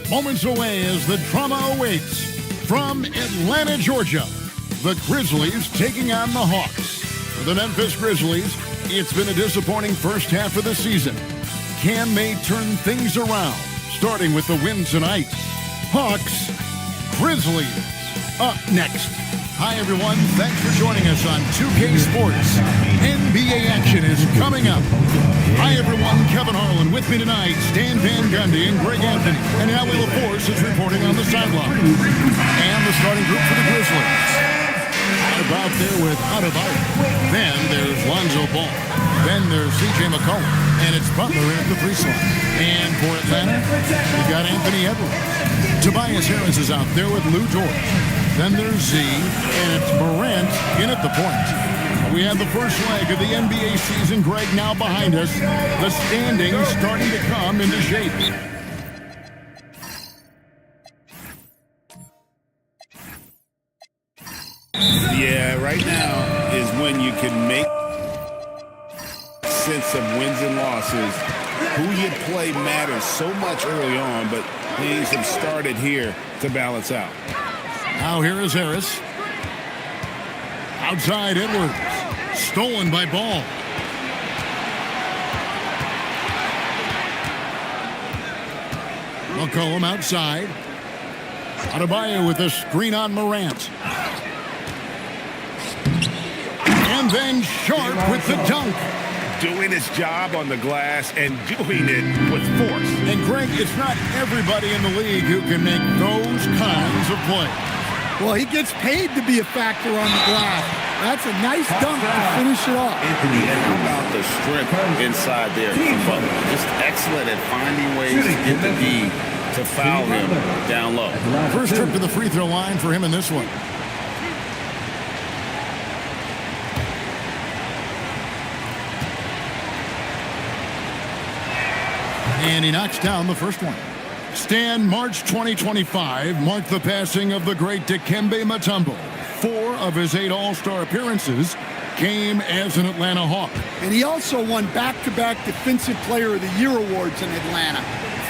Moments away as the drama awaits. From Atlanta, Georgia, the Grizzlies taking on the Hawks. For the Memphis Grizzlies, it's been a disappointing first half of the season. Can they turn things around? Starting with the win tonight. Hawks, Grizzlies, up next. Hi, everyone. Thanks for joining us on 2K Sports. NBA action is coming up. Hi, everyone. Kevin Harlan with me tonight. Stan Van Gundy and Greg Anthony. And Allie LaForce is reporting on the sideline. And the starting group for the Grizzlies. Out there with Adebayo. Then there's Lonzo Ball. Then there's C.J. McCollum. And it's Butler in at the 3 slot. And for Atlanta, we've got Anthony Edwards. Tobias Harris is out there with Lou Dort. Then there's Z, and it's Morant in at the point. We have the first leg of the NBA season, Greg, now behind us. The standings starting to come into shape. Yeah, right now is when you can make sense of wins and losses. Who you play matters so much early on, but things have started here to balance out. Now here is Harris. Outside Edwards. Stolen by Ball. McCollum outside. Adebayo with a screen on Morant. And then Sharp with the dunk. Doing his job on the glass and doing it with force. And Greg, it's not everybody in the league who can make those kinds of plays. Well, he gets paid to be a factor on the glass. That's a nice dunk to finish it off. And how about the strength inside there from Butler? Just excellent at finding ways to get the D to foul him down low. First trip to the free throw line for him in this one. And he knocks down the first one. Stan, March 2025 marked the passing of the great Dikembe Mutombo. 4 of his 8 All-Star appearances came as an Atlanta Hawk. And he also won back-to-back Defensive Player of the Year awards in Atlanta.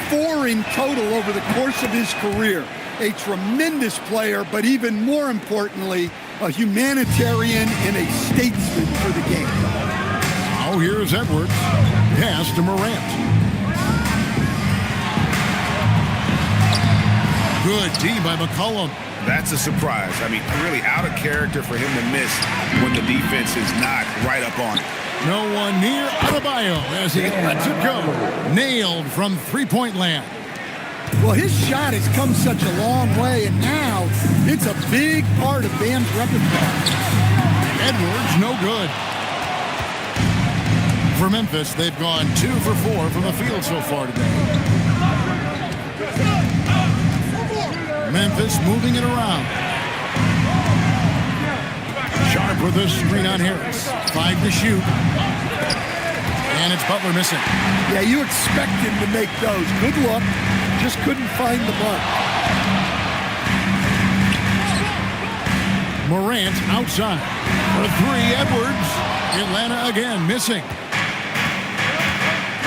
4 in total over the course of his career. A tremendous player, but even more importantly, a humanitarian and a statesman for the game. Now here's Edwards. Pass to Morant. Good D by McCollum. That's a surprise. I mean, really out of character for him to miss when the defense is not right up on it. No one near Adebayo as he lets it go. Nailed from three-point land. Well, his shot has come such a long way, and now it's a big part of Bam's repertoire. Edwards, no good. For Memphis, they've gone 2 for 4 from the field so far today. Memphis moving it around. Sharp with a screen on Harris. 5 to shoot. And it's Butler missing. Yeah, you expect him to make those. Good look. Just couldn't find the mark. Morant outside. For 3, Edwards. Atlanta again missing.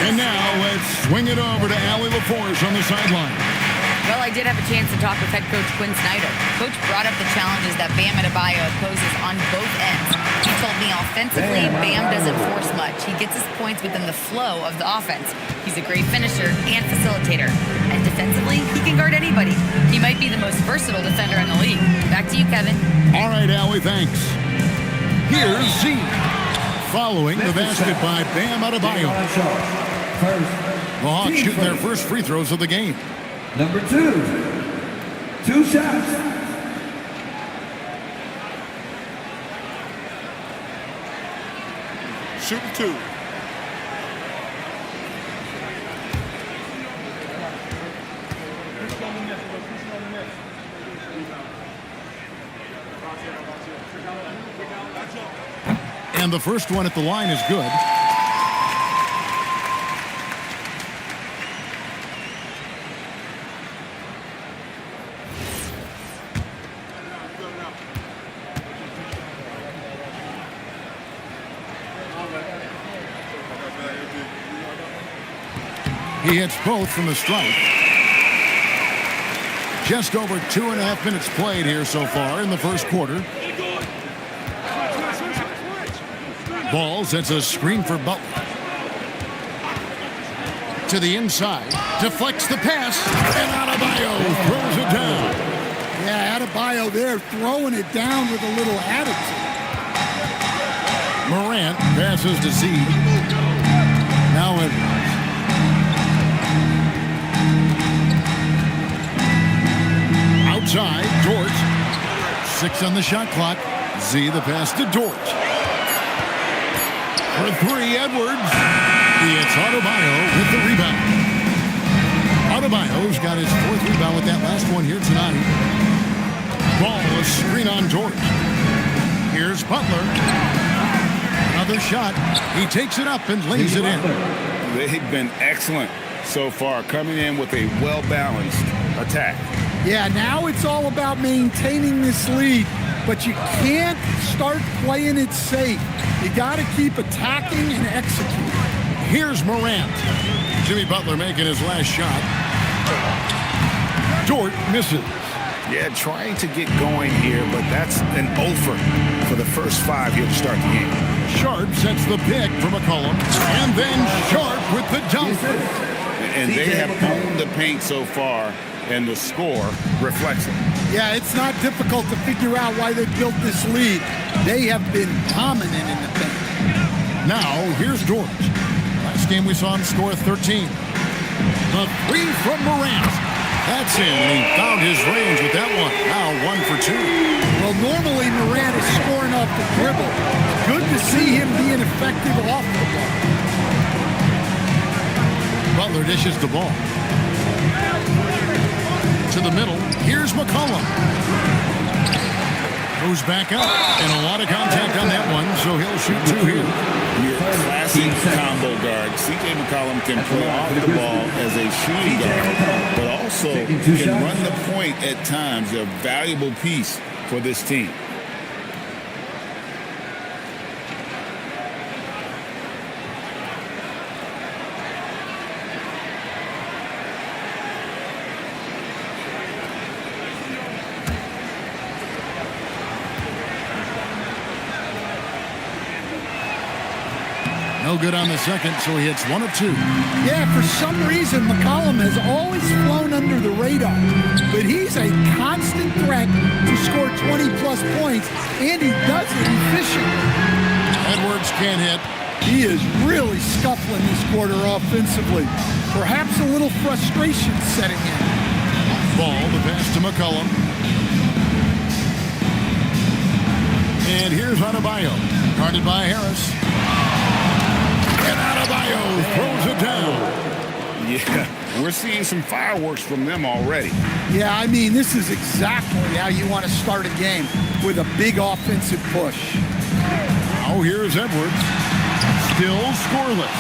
And now let's swing it over to Allie LaForce on the sideline. Well, I did have a chance to talk with head coach Quinn Snyder. Coach brought up the challenges that Bam Adebayo poses on both ends. He told me offensively, Bam doesn't force much. He gets his points within the flow of the offense. He's a great finisher and facilitator. And defensively, he can guard anybody. He might be the most versatile defender in the league. Back to you, Kevin. All right, Allie, thanks. Here's Z. Following the basket by Bam Adebayo. The Hawks shooting their first free throws of the game. Number 2, 2 shots. Shooting 2. And the first one at the line is good. He hits both from the stripe. Just over 2.5 minutes played here so far in the first quarter. Ball sets a screen for Butler. To the inside, deflects the pass, and Adebayo throws it down. Yeah, Adebayo there throwing it down with a little attitude. Morant passes to Z. Now Edwards. Outside, Dort. 6 on the shot clock. Z the pass to Dort. For 3, Edwards. It's Adebayo with the rebound. Adebayo's got his 4th rebound with that last one here tonight. Ball, a screen on Dort. Here's Butler. Another shot. He takes it up and lays it in. They've been excellent so far, coming in with a well-balanced attack. Yeah, now it's all about maintaining this lead, but you can't start playing it safe. You got to keep attacking and executing. Here's Morant. Jimmy Butler making his last shot. Dort misses. Yeah, trying to get going here, but that's an over for the first 5 here to start the game. Sharp sets the pick for McCollum, and then Sharp with the dunk. And they have owned the paint so far, and the score reflects it. Yeah, it's not difficult to figure out why they built this lead. They have been dominant in the paint. Now, here's Dort. Last game we saw him score 13. The 3 from Morant. That's in. He found his range with that one. Now 1 for 2. Well, normally Morant is scoring off the dribble. Good to see him being effective off the ball. Butler dishes the ball. To the middle. Here's McCollum. Goes back up. And a lot of contact on that one, so he'll shoot 2 here. Your classic combo guard. C.J. McCollum can play off the ball as a shooting guard, but also can run the point at times. A valuable piece for this team. No good on the second, so he hits 1 of 2. Yeah, for some reason, McCollum has always flown under the radar, but he's a constant threat to score 20-plus points, and he does it efficiently. Edwards can't hit. He is really scuffling this quarter offensively. Perhaps a little frustration setting in. Ball, the pass to McCollum. And here's Adebayo, guarded by Harris. And Adebayo throws it down. Yeah, we're seeing some fireworks from them already. Yeah, I mean, this is exactly how you want to start a game, with a big offensive push. Now here's Edwards. Still scoreless.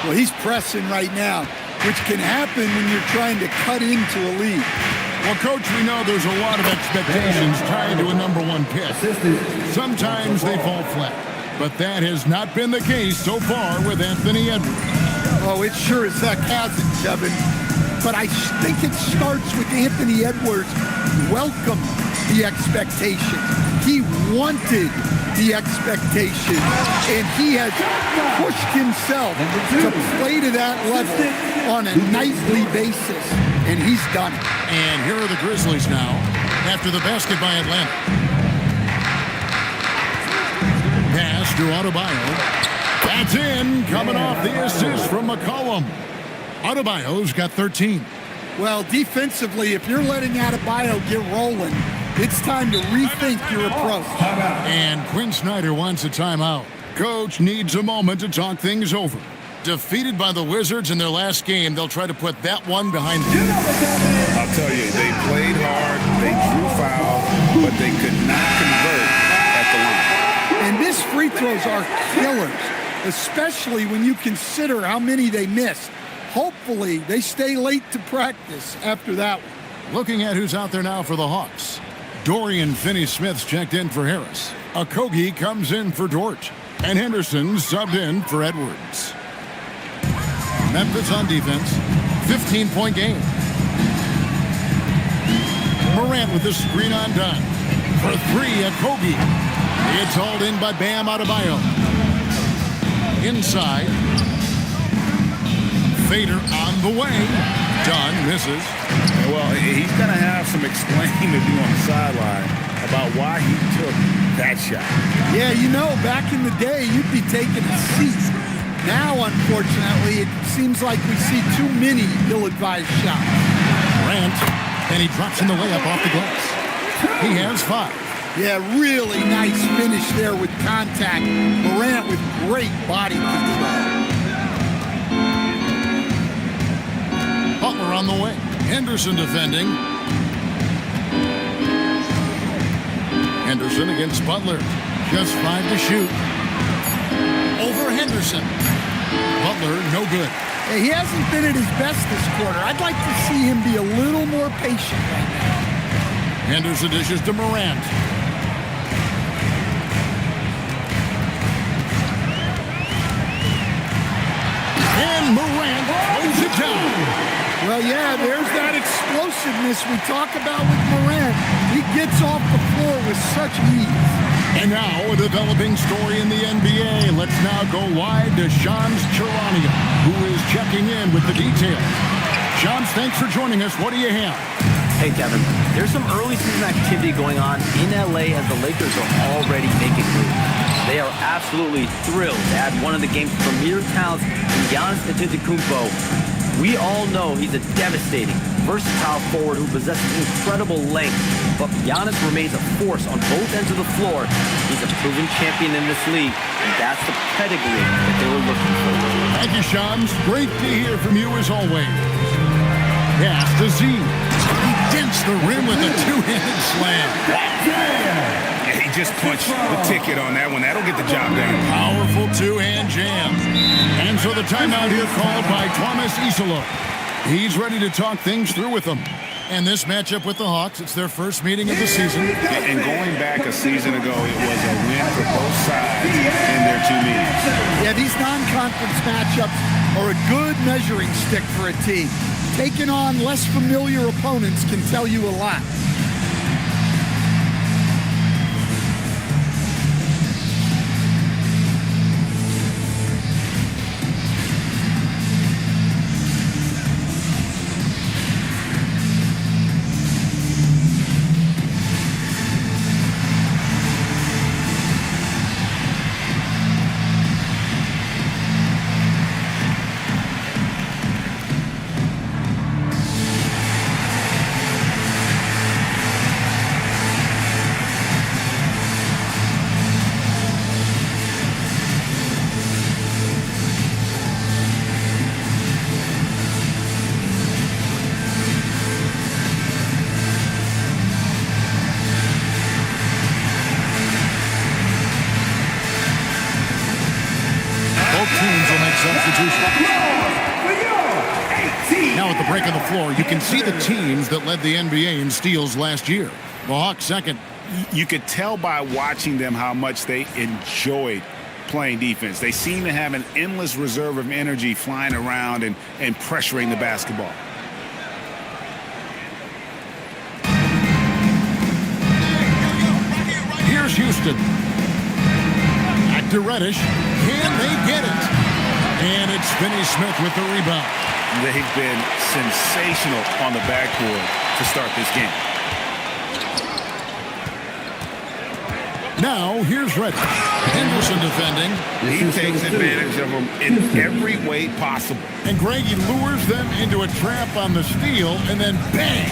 Well, he's pressing right now, which can happen when you're trying to cut into a lead. Well, Coach, we know there's a lot of expectations tied to a #1 pick. Sometimes they fall flat, but that has not been the case so far with Anthony Edwards. Oh, it sure as heck hasn't, Kevin. But I think it starts with Anthony Edwards welcome the expectation. He wanted the expectation, and he has pushed himself to play to that level on a nightly basis, and he's done it. And here are the Grizzlies now, after the basket by Atlanta. Pass to Adebayo. That's in, coming off the assist from McCollum. Adebayo's got 13. Well, defensively, if you're letting Adebayo get rolling, it's time to rethink your approach. And Quinn Snyder wants a timeout. Coach needs a moment to talk things over. Defeated by the Wizards in their last game, they'll try to put that one behind them. I'll tell you, they played hard, they drew foul, but they could not convert at the line. And missed free throws are killers, especially when you consider how many they missed. Hopefully, they stay late to practice after that one. Looking at who's out there now for the Hawks. Dorian Finney-Smith's checked in for Harris. Okogie comes in for Dort. And Henderson subbed in for Edwards. Memphis on defense. 15-point game. Morant with the screen on Dunn. For three at Kobe. It's hauled in by Bam Adebayo. Inside. Fader on the way. Dunn misses. Well, he's going to have some explaining to do on the sideline about why he took that shot. Yeah, you know, back in the day, you'd be taking a seat. Now, unfortunately, it seems like we see too many ill-advised shots. Morant, and he drops in the layup off the glass. He has 5. Yeah, really nice finish there with contact. Morant with great body control. Butler on the way. Henderson defending. Henderson against Butler. Just 5 to shoot. Over Henderson. Butler, no good. Hey, he hasn't been at his best this quarter. I'd like to see him be a little more patient right now. Henderson dishes to Morant. And Morant throws it down. Well, yeah, there's that explosiveness we talk about with Morant. He gets off the floor with such ease. And now a developing story in the NBA. Let's now go wide to Shams Charania, who is checking in with the details. Shams, thanks for joining us. What do you have? Hey, Kevin, there's some early season activity going on in LA as the Lakers are already making moves. They are absolutely thrilled to add one of the game's premier talents in Giannis Antetokounmpo. We all know he's a devastating, versatile forward who possesses incredible length, but Giannis remains a force on both ends of the floor. He's a proven champion in this league, and that's the pedigree that they were looking for. Thank you, Shams. Great to hear from you as always. Pass to Z. He dents the rim with a two-handed slam. Yeah, he just punched the ticket on that one. That'll get the job done. Powerful two-hand jam. And so the timeout here called by Thomas Isolo. He's ready to talk things through with them. And this matchup with the Hawks, it's their first meeting of the season. And going back a season ago, it was a win for both sides in their 2 meetings. Yeah, these non-conference matchups are a good measuring stick for a team. Taking on less familiar opponents can tell you a lot. Now at the break of the floor, you can see the teams that led the NBA in steals last year. The Hawks second. You could tell by watching them how much they enjoyed playing defense. They seem to have an endless reserve of energy flying around and pressuring the basketball. Here's Houston. Back to Reddish. Can they get it? And it's Finney-Smith with the rebound. They've been sensational on the backboard to start this game. Now, here's Reddish. Henderson defending. He takes advantage of them in every way possible. And Greg, he lures them into a trap on the steal, and then bang,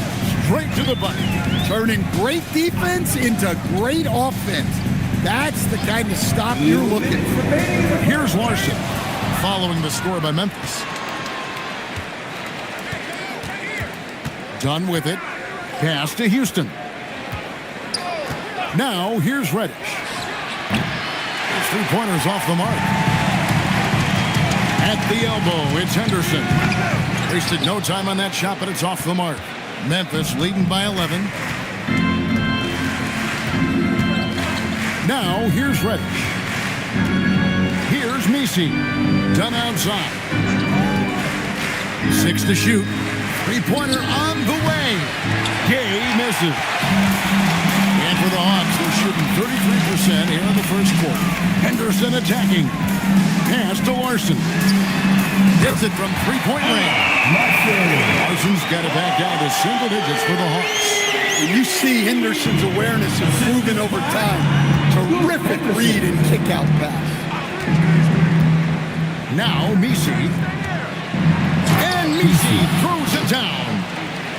straight to the bucket. Turning great defense into great offense. That's the kind of stop you're looking for. Here's Larson, following the score by Memphis. Done with it. Pass to Houston. Now, here's Reddish. His three-pointers off the mark. At the elbow, it's Henderson. Wasted no time on that shot, but it's off the mark. Memphis leading by 11. Now, here's Reddish. Here's Messi. Done outside. 6 to shoot. Three-pointer on the way. Gay misses. And for the Hawks, they're shooting 33% here in the first quarter. Henderson attacking. Pass to Larson. Hits it from three-point range. Larson's got it back down to single digits for the Hawks. And you see Henderson's awareness improving over time. Terrific read and kick-out pass. Now Messi. And Messi throws it down.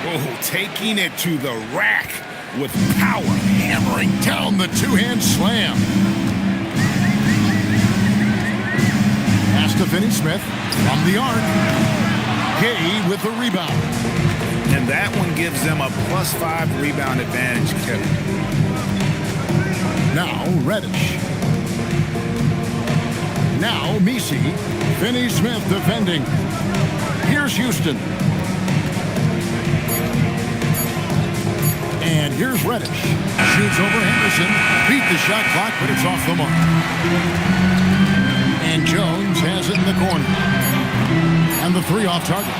Oh, taking it to the rack with power. Hammering down the two-hand slam. Pass to Finney-Smith from the arc. Gay with the rebound. And that one gives them a +5 rebound advantage, Kevin. Now Reddish. Now Messi. Finney-Smith defending. Here's Houston. And here's Reddish. Shoots over Henderson. Beat the shot clock, but it's off the mark. And Jones has it in the corner. And the three off target.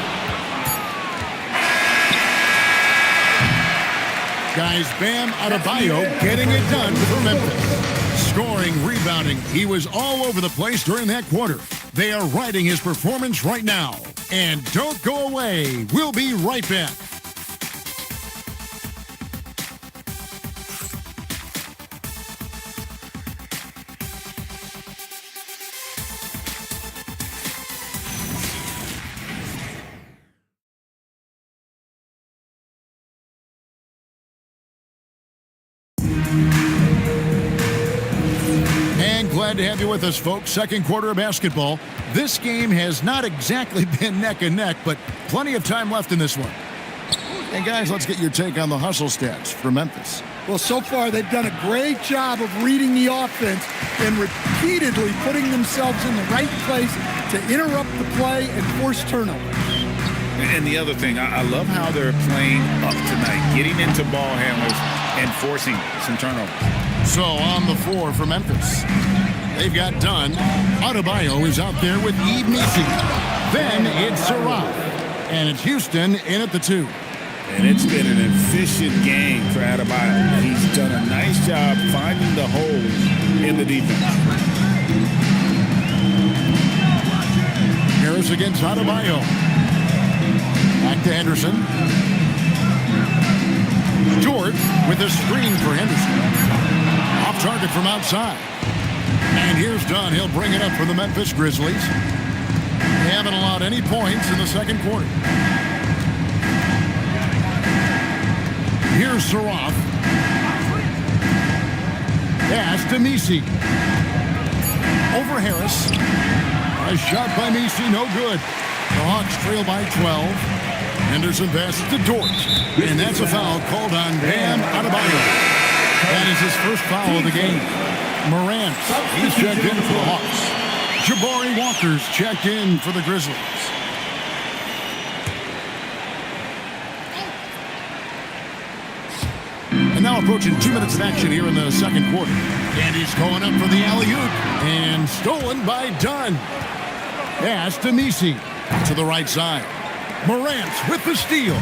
Guys, Bam Adebayo getting it done for Memphis. Scoring, rebounding. He was all over the place during that quarter. They are riding his performance right now. And don't go away. We'll be right back. Glad to have you with us, folks. Second quarter of basketball. This game has not exactly been neck and neck, but plenty of time left in this one. And guys, let's get your take on the hustle stats for Memphis. Well, so far they've done a great job of reading the offense and repeatedly putting themselves in the right place to interrupt the play and force turnovers. And the other thing, I love how they're playing up tonight, getting into ball handlers and forcing some turnovers. So on the floor for Memphis, they've got Dunn. Adebayo is out there with Messi. Then it's Saraf. And it's Houston in at the 2. And it's been an efficient game for Adebayo. He's done a nice job finding the holes in the defense. Harris against Adebayo. Back to Henderson. George with a screen for Henderson. Off target from outside. And here's Dunn. He'll bring it up for the Memphis Grizzlies. They haven't allowed any points in the second quarter. Here's Saraf. Pass to Messi. Over Harris. A shot by Messi, no good. The Hawks trail by 12. Henderson passes to Dort. And that's a foul called on Bam Adebayo. That is his first foul of the game. Morant, he's checked in for the Hawks. Jabari Walker's checked in for the Grizzlies. And now approaching 2 minutes of action here in the second quarter. And he's going up for the alley-oop. And stolen by Dunn. Pass to Messi. To the right side. Morant with the steal.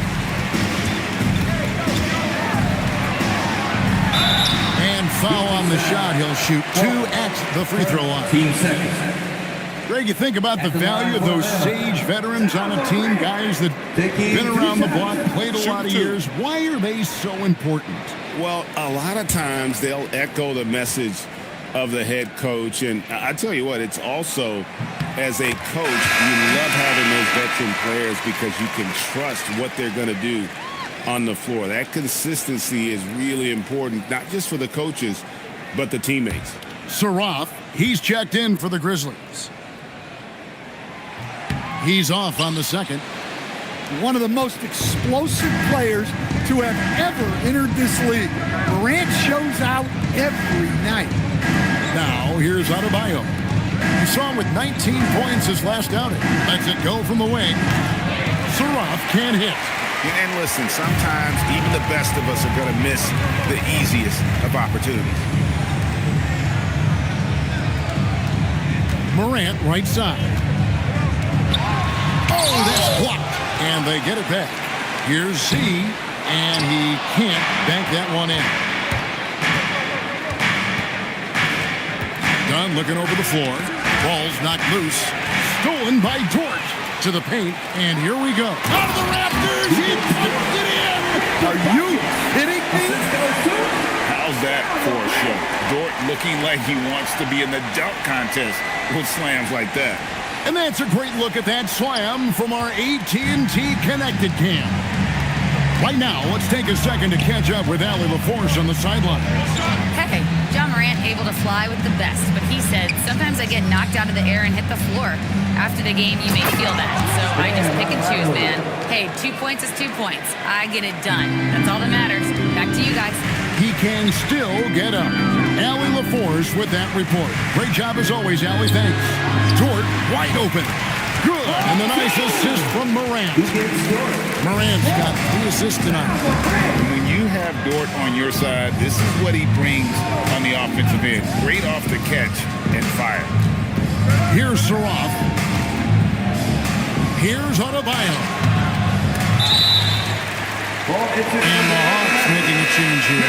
And foul on the shot. He'll shoot 2 at the free throw line. 15 seconds. Greg, you think about the value of those sage veterans on a team, guys that been around the block, played a lot of years. Why are they so important? Well, a lot of times they'll echo the message of the head coach. And I tell you what, it's also, as a coach, you love having those veteran players because you can trust what they're going to do on the floor. That consistency is really important, not just for the coaches, but the teammates. Saraf, he's checked in for the Grizzlies. He's off on the second. One of the most explosive players to have ever entered this league. Morant shows out every night. Now, here's Adebayo. You saw him with 19 points his last outing. Lets it go from the wing. Saraf can't hit. And listen, sometimes even the best of us are going to miss the easiest of opportunities. Morant, right side. Oh, that's blocked. And they get it back. Here's Z, and he can't bank that one in. Dunn looking over the floor. Ball's knocked loose. Stolen by Dort to the paint, and here we go. Out of the rafters, he puts it in! Are you kidding me? How's that for a show? Dort looking like he wants to be in the dunk contest with slams like that. And that's a great look at that slam from our AT&T Connected Cam. Right now, let's take a second to catch up with Allie LaForce on the sideline. Hey, John Morant able to fly with the best, but he said, sometimes I get knocked out of the air and hit the floor. After the game, you may feel that. So I just pick and choose, man. Hey, 2 points is 2 points. I get it done. That's all that matters. Back to you guys. He can still get up. Allie LaForce with that report. Great job as always, Allie. Thanks. Dort wide open. Good. And the nice assist from Morant. Morant's got 3 assists tonight. When you have Dort on your side, this is what he brings on the offensive end. Great off the catch and fire. Here's Saroff. Here's Adebayo. And the Hawks making a change here.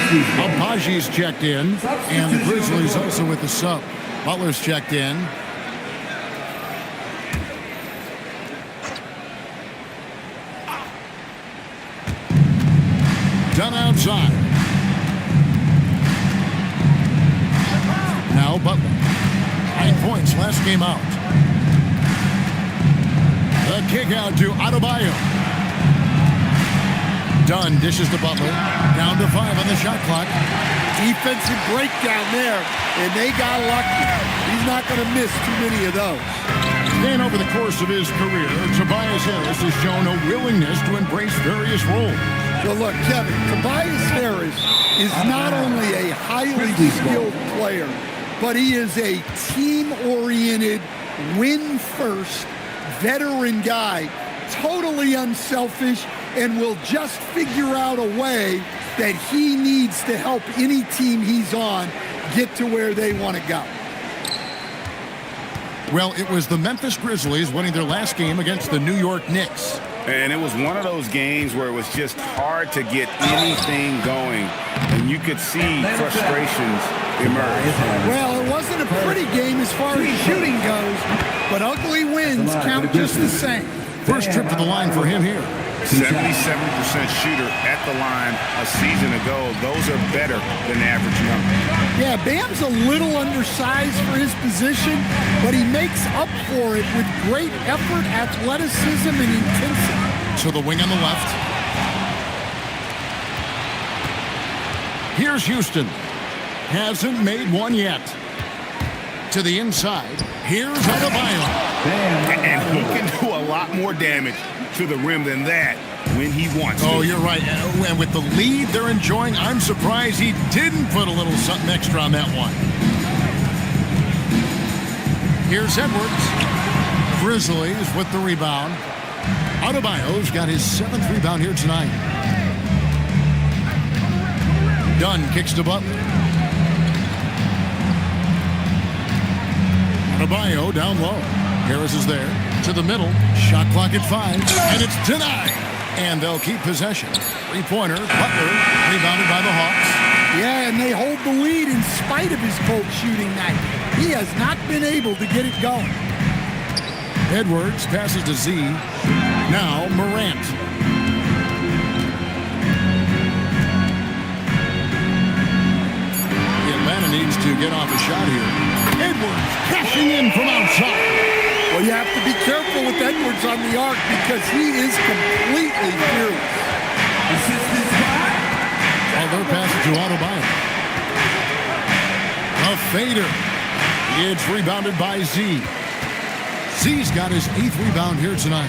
Abaji's checked in. And the Grizzlies also with the sub. Butler's checked in. Done outside. Now Butler. 9 points last game out. The kick out to Adebayo. Dunn dishes to Butler. Down to 5 on the shot clock. Defensive breakdown there, and they got lucky. He's not going to miss too many of those. And over the course of his career, Tobias Harris has shown a willingness to embrace various roles. So look, Kevin, Tobias Harris is not only a highly skilled player, but he is a team-oriented, win-first, veteran guy, totally unselfish, and will just figure out a way that he needs to help any team he's on get to where they want to go. Well, it was the Memphis Grizzlies winning their last game against the New York Knicks. And it was one of those games where it was just hard to get anything going. And you could see frustrations emerge. Well, it wasn't a pretty game as far as shooting goes, but ugly wins count just the same. First trip to the line for him here. 77% shooter at the line a season ago. Those are better than the average number. Yeah, Bam's a little undersized for his position, but he makes up for it with great effort, athleticism, and intensity. To the wing on the left. Here's Houston. Hasn't made one yet. To the inside. Here's Adebayo. And he can do a lot more damage to the rim than that when he wants to. Oh, you're right. And with the lead they're enjoying, I'm surprised he didn't put a little something extra on that one. Here's Edwards. Grizzlies with the rebound. Adebayo's got his 7th rebound here tonight. Dunn kicks to Butler. Adebayo down low. Harris is there. To the middle. Shot clock at 5. And it's denied. And they'll keep possession. 3-pointer. Butler rebounded by the Hawks. Yeah, and they hold the lead in spite of his cold shooting night. He has not been able to get it going. Edwards passes to Z. Now Morant. Atlanta needs to get off a shot here. Edwards cashing in from outside. Well, you have to be careful with Edwards on the arc because he is completely fearless. Butler passes to Adebayo. A fader. It's rebounded by Z. Z's got his 8th rebound here tonight.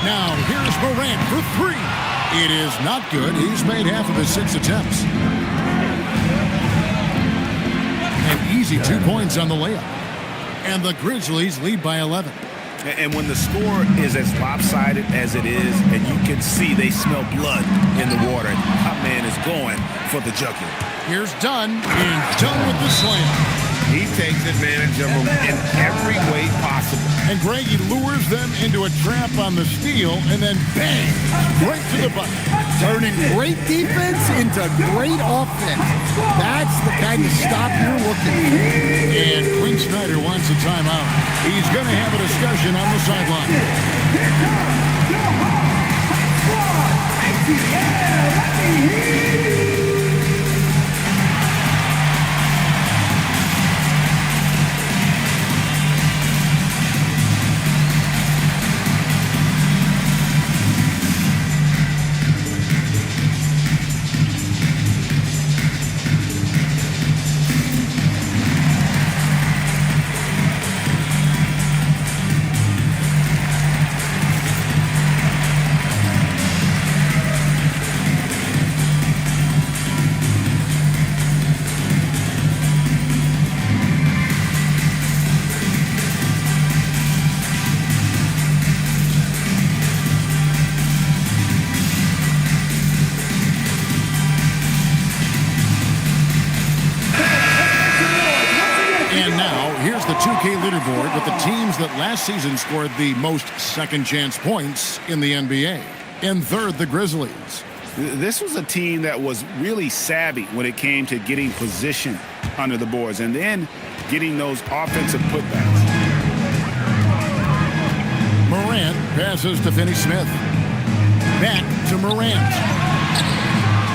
Now here's Morant for 3. It is not good. He's made half of his 6 attempts. An easy 2 points on the layup. And the Grizzlies lead by 11. And when the score is as lopsided as it is, and you can see they smell blood in the water, that man is going for the jugular. Here's Dunn, and Dunn with the slam. He takes advantage of them in every way possible. And Greg, he lures them into a trap on the steal, and then bang, right to the bucket. Turning great defense into great offense. That's the kind of stop you're looking for. And Quinn Snyder wants a timeout. He's going to have a discussion on the sideline. The 2K leaderboard with the teams that last season scored the most second-chance points in the NBA. In third, the Grizzlies. This was a team that was really savvy when it came to getting position under the boards and then getting those offensive putbacks. Morant passes to Finney-Smith. Back to Morant.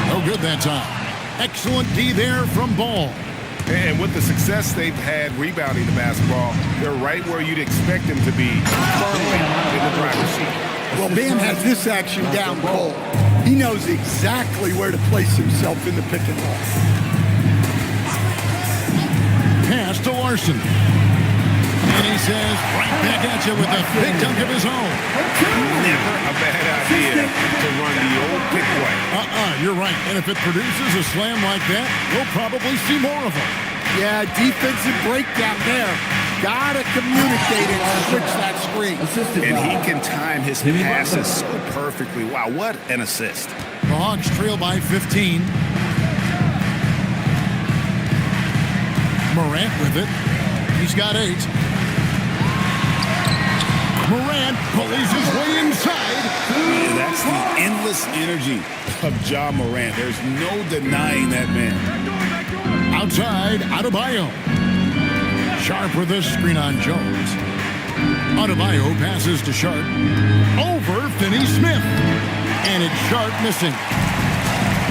No good that time. Excellent D there from Ball. And with the success they've had rebounding the basketball, they're right where you'd expect them to be, firmly in the driver's seat. Well, Bam has this action down cold. He knows exactly where to place himself in the pick and roll. Pass to Larson. And he says, right back at you with a big dunk of his own. Never a bad idea to run the old pick way. You're right. And if it produces a slam like that, we'll probably see more of them. Yeah, defensive breakdown there. Gotta communicate and switch that screen. And he can time his passes so perfectly. Wow, what an assist. The Hawks trail by 15. Morant with it. He's got 8. Morant pulls his way inside. That's the endless energy of Ja Morant. There's no denying that man. Outside, Adebayo. Sharp with this screen on Jones. Adebayo passes to Sharp. Over Finney-Smith. And it's Sharp missing.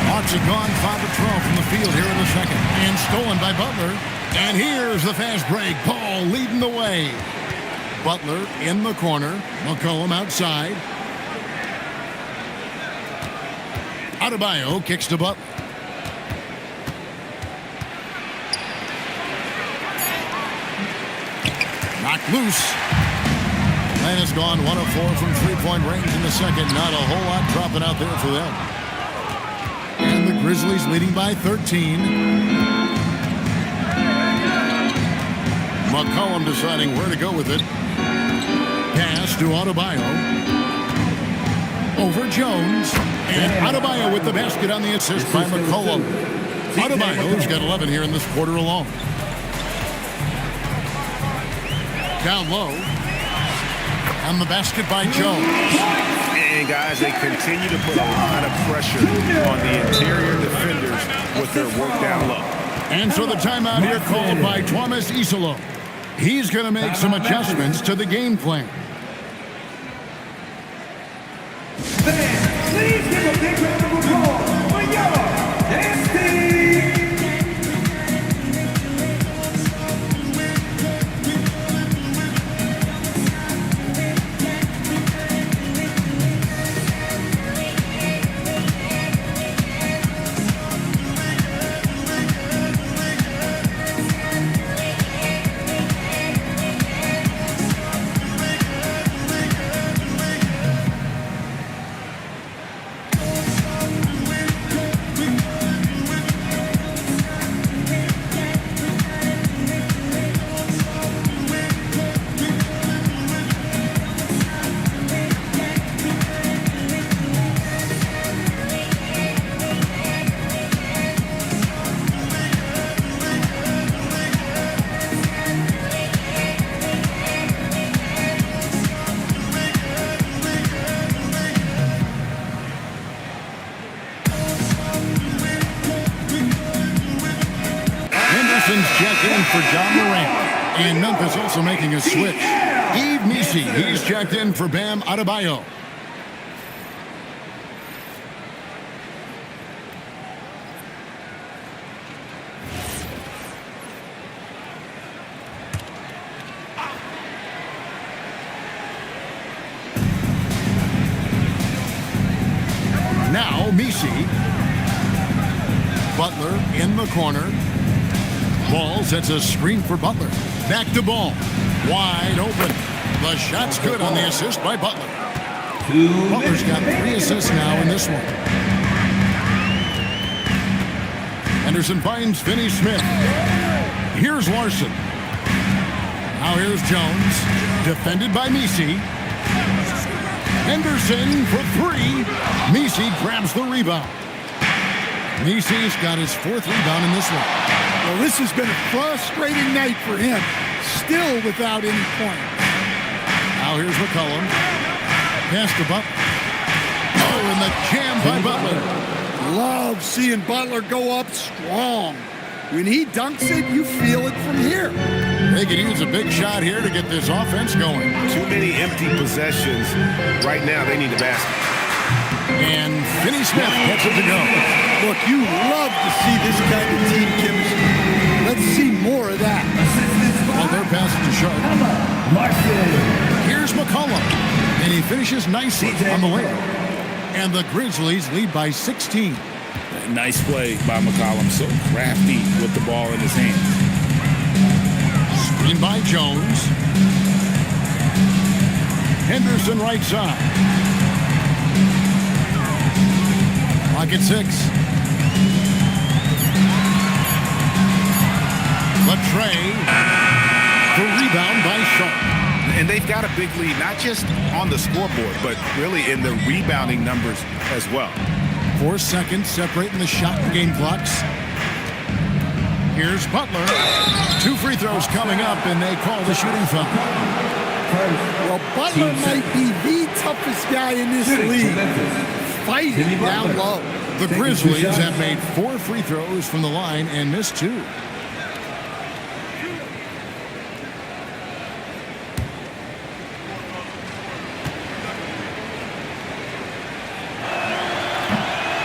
Hawks have gone 5 of 12 from the field here in the second. And stolen by Butler. And here's the fast break. Ball leading the way. Butler in the corner. McCollum outside. Adebayo kicks to Butler. Knocked loose. Atlanta's gone 1 of 4 from three-point range in the second. Not a whole lot dropping out there for them. And the Grizzlies leading by 13. McCollum deciding where to go with it. Pass to Adebayo. Over Jones. And Adebayo with the basket on the assist by McCollum. Adebayo's got 11 here in this quarter alone. Down low. On the basket by Jones. And guys, they continue to put a lot of pressure on the interior defenders with their work down low. And so the timeout here called by Thomas Isolo. He's going to make some adjustments to the game plan. Please give a big round of applause for your dance team. Henderson's checked in for John Morant. And Memphis also making a switch. Yves Missi, he's checked in for Bam Adebayo. Now Missi. Butler in the corner. Ball sets a screen for Butler. Back to Ball. Wide open. The shot's good on the assist by Butler. Butler's got 3 assists now in this one. Henderson finds Finney Smith. Here's Larson. Now here's Jones. Defended by Missi. Henderson for 3. Missi grabs the rebound. Missi's got his 4th rebound in this one. Well, this has been a frustrating night for him. Still without any points. Now here's McCollum. Pass to Butler. Oh, and the jam by Butler. Love seeing Butler go up strong. When he dunks it, you feel it from here. They could use a big shot here to get this offense going. Too many empty possessions. Right now, they need a basket. And Finney Smith gets it to go. Look, you love to see this kind of team chemistry. Let's see more of that. Well, they're passing to Sharp. Here's McCollum. And he finishes nicely on the layup. And the Grizzlies lead by 16. Nice play by McCollum. So crafty with the ball in his hands. Screen by Jones. Henderson right side. Clock at 6. Latrey. The rebound by Sharp. And they've got a big lead, not just on the scoreboard, but really in the rebounding numbers as well. 4 seconds separating the shot and game clocks. Here's Butler. 2 free throws coming up, and they call the shooting foul. Well, Butler might be the toughest guy in this league. Fighting down low. The Grizzlies have made 4 free throws from the line and missed 2.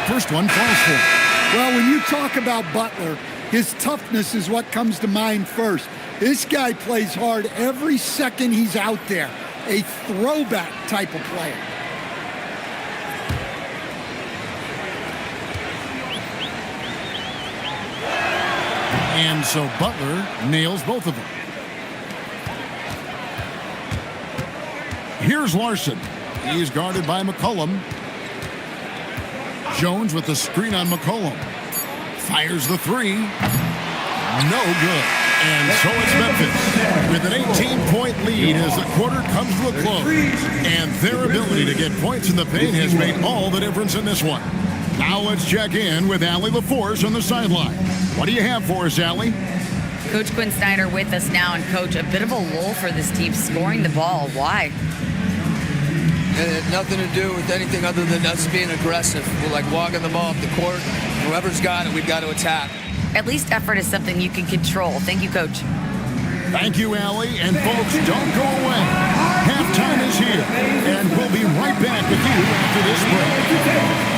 First one falls for. Well, when you talk about Butler, his toughness is what comes to mind first. This guy plays hard every second he's out there. A throwback type of player. And so Butler nails both of them. Here's Larson. He is guarded by McCollum. Jones with the screen on McCollum. Fires the 3. No good. And so it's Memphis with an 18-point lead as the quarter comes to a close. And their ability to get points in the paint has made all the difference in this one. Now let's check in with Allie LaForce on the sideline. What do you have for us, Allie? Coach Quinn Snyder with us now. And, Coach, a bit of a lull for this team scoring the ball. Why? It had nothing to do with anything other than us being aggressive. We're like walking the ball up the court. Whoever's got it, we've got to attack. At least effort is something you can control. Thank you, Coach. Thank you, Allie. And folks, don't go away. Halftime is here. And we'll be right back with you after this break.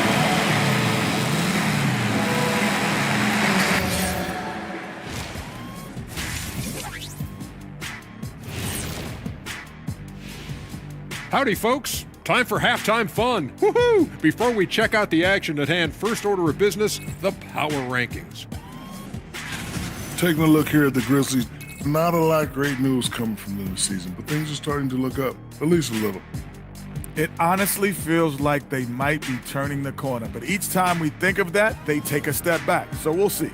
Howdy, folks. Time for halftime fun. Woohoo! Before we check out the action at hand, first order of business, the power rankings. Taking a look here at the Grizzlies, not a lot of great news coming from them this season, but things are starting to look up, at least a little. It honestly feels like they might be turning the corner, but each time we think of that, they take a step back, so we'll see.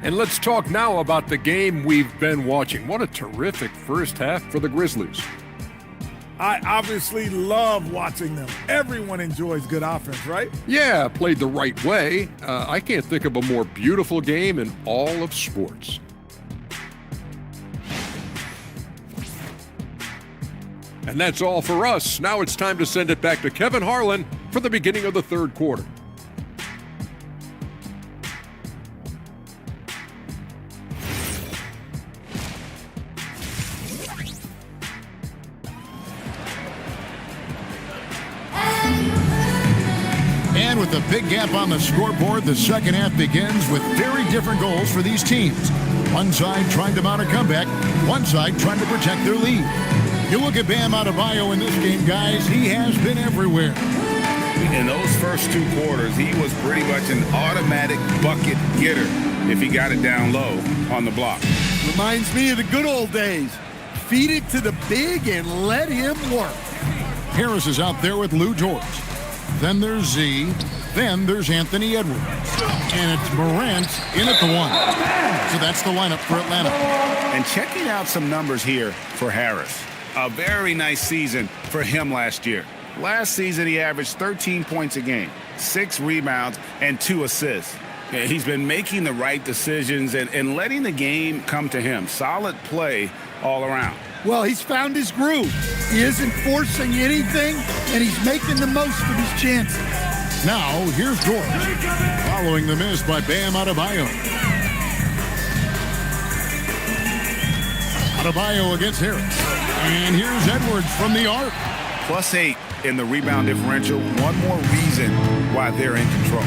And let's talk now about the game we've been watching. What a terrific first half for the Grizzlies. I obviously love watching them. Everyone enjoys good offense, right? Yeah, played the right way. I can't think of a more beautiful game in all of sports. And that's all for us. Now it's time to send it back to Kevin Harlan for the beginning of the third quarter. And with a big gap on the scoreboard, the second half begins with very different goals for these teams. One side trying to mount a comeback, one side trying to protect their lead. You look at Bam Adebayo in this game, guys, he has been everywhere. In those first 2 quarters, he was pretty much an automatic bucket getter if he got it down low on the block. Reminds me of the good old days. Feed it to the big and let him work. Harris is out there with Lou George. Then there's Z. Then there's Anthony Edwards. And it's Morant in at the 1. So that's the lineup for Atlanta. And checking out some numbers here for Harris. A very nice season for him last year. Last season, he averaged 13 points a game, 6 rebounds, and 2 assists. Yeah, he's been making the right decisions and letting the game come to him. Solid play all around. Well, he's found his groove. He isn't forcing anything, and he's making the most of his chances. Now, here's George, following the miss by Bam Adebayo. Adebayo against Harris. And here's Edwards from the arc. +8 in the rebound differential. One more reason why they're in control.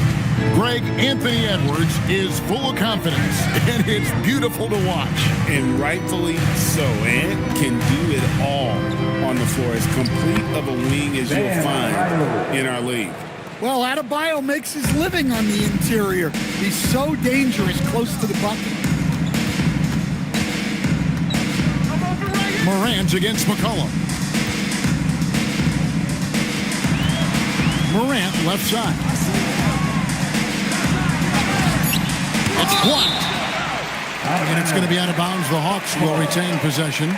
Greg, Anthony Edwards is full of confidence, and it's beautiful to watch. And rightfully so. And can do it all on the floor. As complete of a wing as you'll find in our league. Well, Adebayo makes his living on the interior. He's so dangerous close to the bucket. Morant against McCollum. Morant left side. It's blocked. And it's going to be out of bounds. The Hawks will retain possession.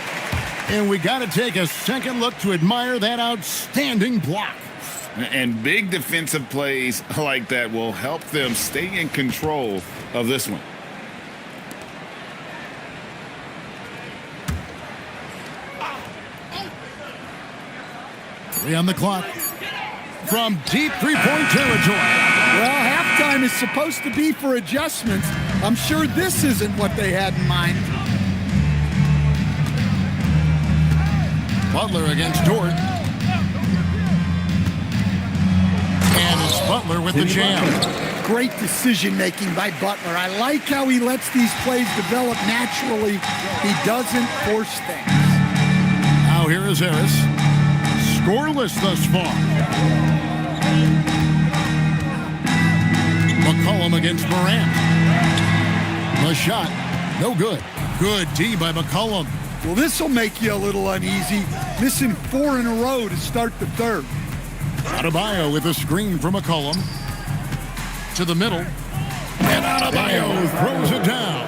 And we got to take a second look to admire that outstanding block. And big defensive plays like that will help them stay in control of this one. On the clock from deep three-point territory. Well, halftime is supposed to be for adjustments. I'm sure this isn't what they had in mind. Butler against Dort. And it's Butler with the jam. Great decision-making by Butler. I like how he lets these plays develop naturally. He doesn't force things. Now here is Harris. Scoreless thus far. McCollum against Morant. The shot, no good. Good D by McCollum. Well, this will make you a little uneasy. Missing 4 in a row to start the third. Adebayo with a screen from McCollum. To the middle. And Adebayo throws it down.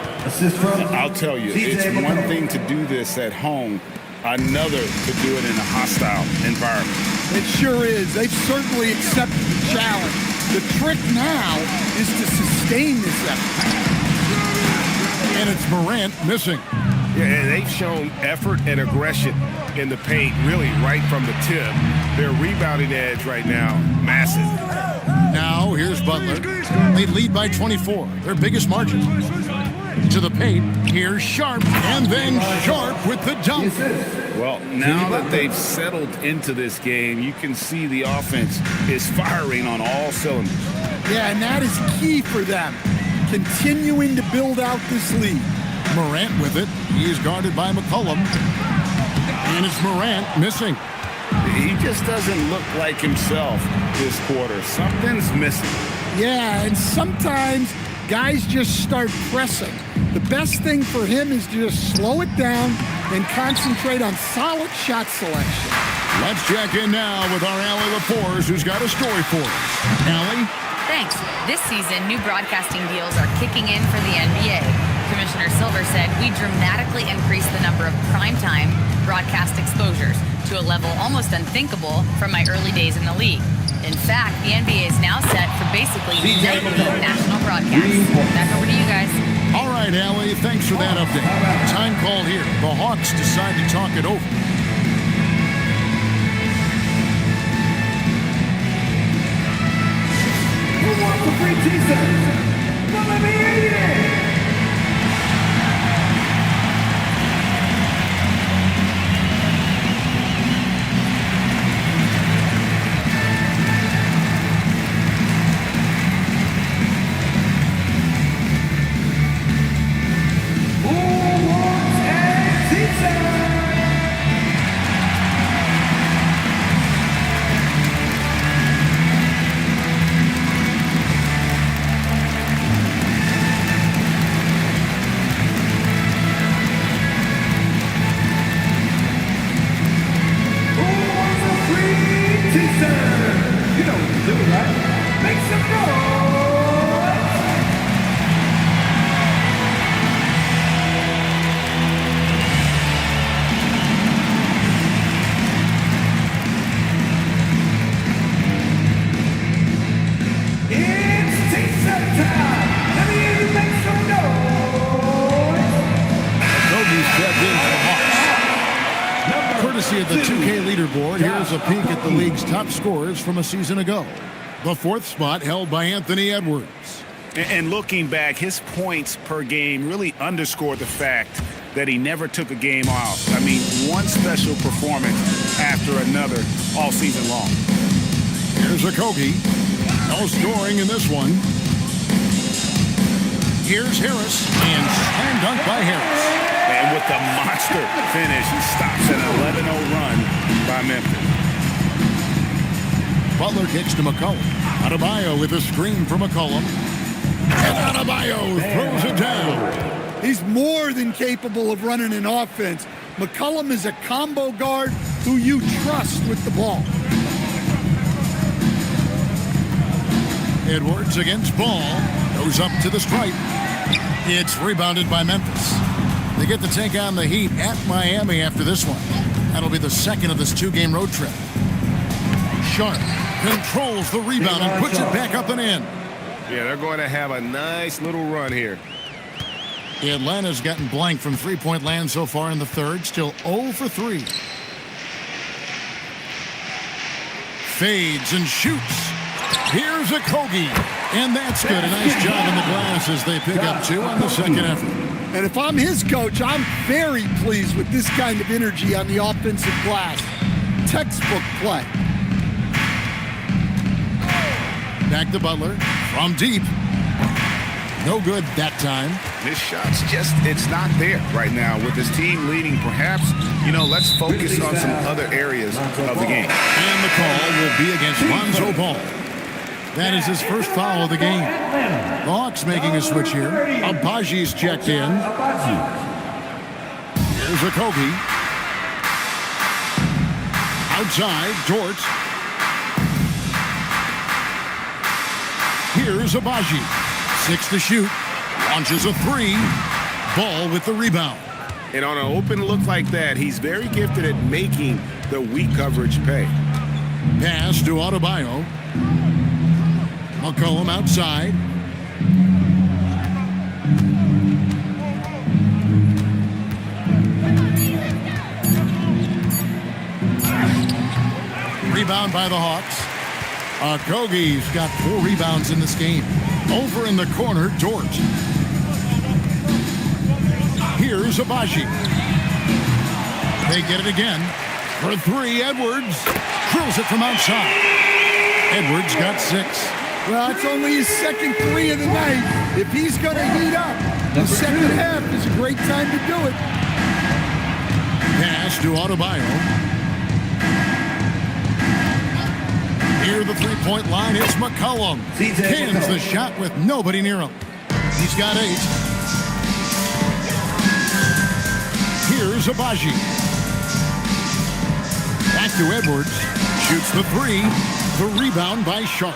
I'll tell you, it's one thing to do this at home. Another to do it in a hostile environment. It sure is. They've certainly accepted the challenge. The trick now is to sustain this effort. And it's Morant missing. Yeah, they've shown effort and aggression in the paint, really right from the tip. Their rebounding edge right now, massive. Now here's Butler. They lead by 24, their biggest margin. To the paint, here's Sharp, and then Sharp with the dunk. Well, now that they've settled into this game, you can see the offense is firing on all cylinders. Yeah, and that is key for them, continuing to build out this lead. Morant with it. He's guarded by McCollum. And it's Morant missing. He just doesn't look like himself this quarter. Something's missing. Yeah, and sometimes guys just start pressing. The best thing for him is to just slow it down and concentrate on solid shot selection. Let's check in now with our Allie LaForce, who's got a story for us. Allie? Thanks. This season, new broadcasting deals are kicking in for the NBA. Commissioner Silver said we dramatically increased the number of primetime broadcast exposures to a level almost unthinkable from my early days in the league. In fact, the NBA is now set for basically nightly national broadcasts. Back over to you guys. All right, Allie, thanks for that update. Time called here. The Hawks decide to talk it over. Who wants the free t-shirt? Now let me eat it! us a peek at the league's top scorers from a season ago. The fourth spot held by Anthony Edwards. And looking back, his points per game really underscore the fact that he never took a game off. I mean, one special performance after another all season long. Here's Okogie. No scoring in this one. Here's Harris, and slam dunk by Harris. And with the monster finish, he stops an 11-0 run by Memphis. Butler kicks to McCollum. Adebayo with a screen for McCollum. And Adebayo throws it down. He's more than capable of running an offense. McCollum is a combo guard who you trust with the ball. Edwards against Ball. Goes up to the stripe. It's rebounded by Memphis. They get to take on the Heat at Miami after this one. That'll be the second of this two-game road trip. Sharp controls the rebound and puts it back up and in. Yeah, they're going to have a nice little run here. Atlanta's gotten blank from three-point land so far in the third. Still 0 for 3. Fades and shoots. Here's Okogie. And that's good. A nice job in the glass as they pick up 2 on the second effort. And if I'm his coach, I'm very pleased with this kind of energy on the offensive glass. Textbook play. Back to Butler from deep. No good that time. This shot's just, it's not there right now with his team leading. Perhaps, let's focus on some other areas of the game. And the call will be against Lonzo Ball. That is his first foul of the game. The Hawks making a switch here. Abaji's checked in. Here's Okogie. Outside, Dort. Here's Abaji. 6 to shoot. Launches a 3. Ball with the rebound. And on an open look like that, he's very gifted at making the weak coverage pay. Pass to Adebayo. McCollum outside. Rebound by the Hawks. Okogie's got 4 rebounds in this game. Over in the corner, Dort. Here's Abaji. They get it again. For 3, Edwards. Drills it from outside. Edwards got 6. Well, it's only his second 3 of the night. If he's going to heat up, the second half is a great time to do it. Pass to Adebayo. Near the three-point line, it's McCollum. Cans the shot with nobody near him. He's got 8. Here's Abaji. Back to Edwards. Shoots the 3. The rebound by Sharp.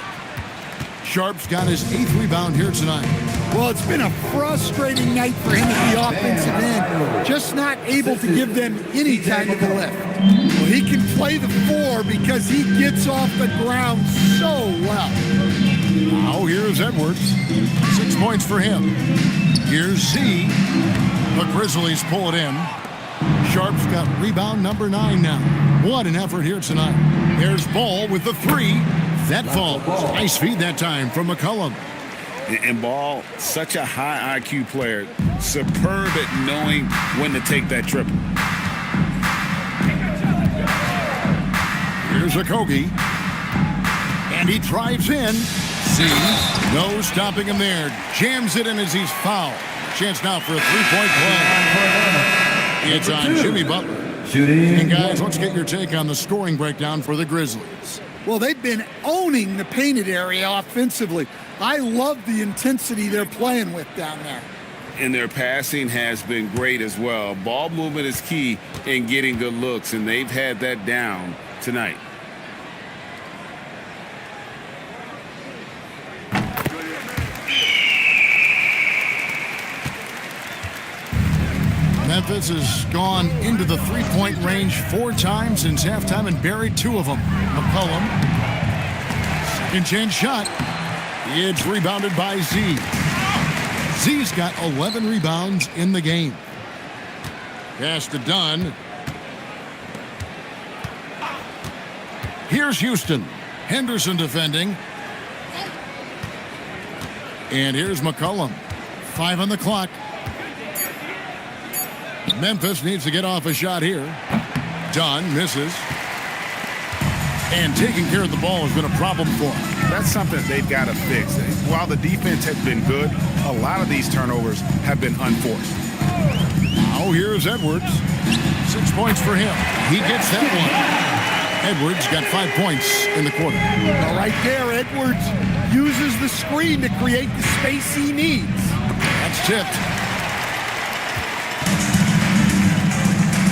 Sharp's got his 8th rebound here tonight. Well, it's been a frustrating night for him at the offensive end. Just not able to give them any time to the lift. Well, he can play the 4 because he gets off the ground so well. Now here's Edwards. 6 points for him. Here's Z. The Grizzlies pull it in. Sharp's got rebound number 9 now. What an effort here tonight. There's Ball with the 3. That falls. Nice feed that time from McCollum. And Ball, such a high IQ player. Superb at knowing when to take that triple. Here's Okogie. And he drives in. See, no stopping him there. Jams it in as he's fouled. Chance now for a 3-point play. It's on Jimmy Butler. And guys, let's get your take on the scoring breakdown for the Grizzlies. Well, they've been owning the painted area offensively. I love the intensity they're playing with down there. And their passing has been great as well. Ball movement is key in getting good looks, and they've had that down tonight. Memphis has gone into the three-point range 4 times since halftime and buried 2 of them. McCollum, second chance shot. It's rebounded by Z. Z's got 11 rebounds in the game. Pass to Dunn. Here's Houston. Henderson defending. And here's McCollum. 5 on the clock. Memphis needs to get off a shot here. Dunn misses. And taking care of the ball has been a problem for him. That's something they've got to fix. While the defense has been good, a lot of these turnovers have been unforced. Now here's Edwards. 6 points for him. He gets that one. Edwards got 5 points in the quarter. Well, right there, Edwards uses the screen to create the space he needs. That's tipped.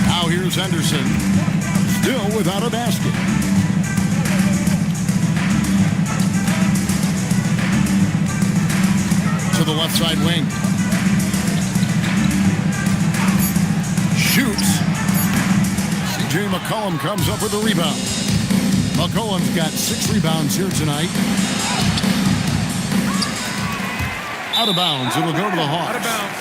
Now here's Henderson. Still without a basket. To the left side wing. Shoots. C.J. McCollum comes up with a rebound. McCollum's got 6 rebounds here tonight. Out of bounds. It'll go to the Hawks. Out of bounds.